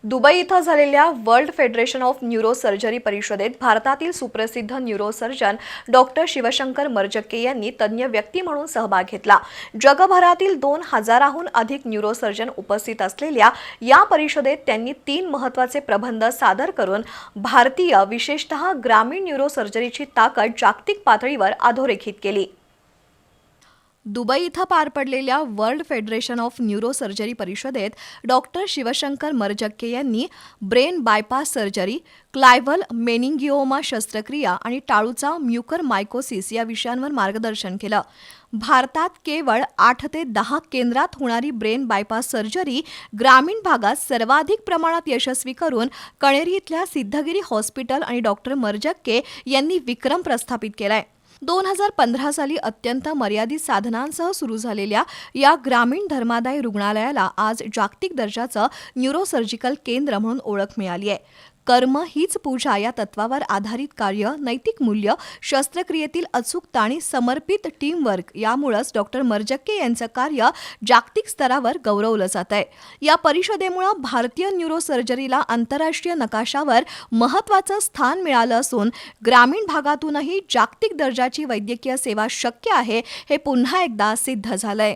Dubai इथं झालेल्या world federation of neurosurgery परिषदेत भारतातील सुप्रसिद्ध न्यूरोसर्जन डॉक्टर शिवशंकर मरजक्के यांनी तज्ज्ञ व्यक्ती म्हणून सहभाग घेतला। जगभरातील 2000हून अधिक न्यूरोसर्जन उपस्थित असलेल्या या परिषदेत त्यांनी 3 महत्त्वाचे प्रबंध सादर करून भारतीय विशेषतः ग्रामीण न्यूरोसर्जरीची ताकद जागतिक पातळीवर अधोरेखित केली। दुबई इथं पार पडलेल्या वर्ल्ड फेडरेशन ऑफ न्यूरोसर्जरी परिषदेत डॉक्टर शिवशंकर मरजक्के यांनी ब्रेन बायपास सर्जरी, क्लायव्हल मेनिंगिओमा शस्त्रक्रिया आणि टाळूचा म्युकरमायकोसिस या विषयांवर मार्गदर्शन केलं। भारतात केवळ 8 ते 10 केंद्रात होणारी ब्रेन बायपास सर्जरी ग्रामीण भागात सर्वाधिक प्रमाणात यशस्वी करून कणेरी इथल्या सिद्धगिरी हॉस्पिटल आणि डॉक्टर मरजक्के यांनी विक्रम प्रस्थापित केलाय। 2015 साली अत्यंत मर्यादित साधनांसह सुरू झालेल्या या ग्रामीण धर्मादाय रुग्णालयाला आज जागतिक दर्जाचं न्यूरोसर्जिकल केंद्र म्हणून ओळख मिळाली आहे। कर्म हीच पूजा या तत्वावर आधारित कार्य, नैतिक मूल्य, शस्त्रक्रियेतील अचूकता आणि समर्पित टीमवर्क यामुळेच डॉक्टर मरजक्के यांचं कार्य जागतिक स्तरावर गौरवलं जात आहे। या परिषदेमुळे भारतीय न्यूरोसर्जरीला आंतरराष्ट्रीय नकाशावर महत्त्वाचं स्थान मिळालं असून ग्रामीण भागातूनही जागतिक दर्जाची वैद्यकीय सेवा शक्य आहे हे पुन्हा एकदा सिद्ध झालंय।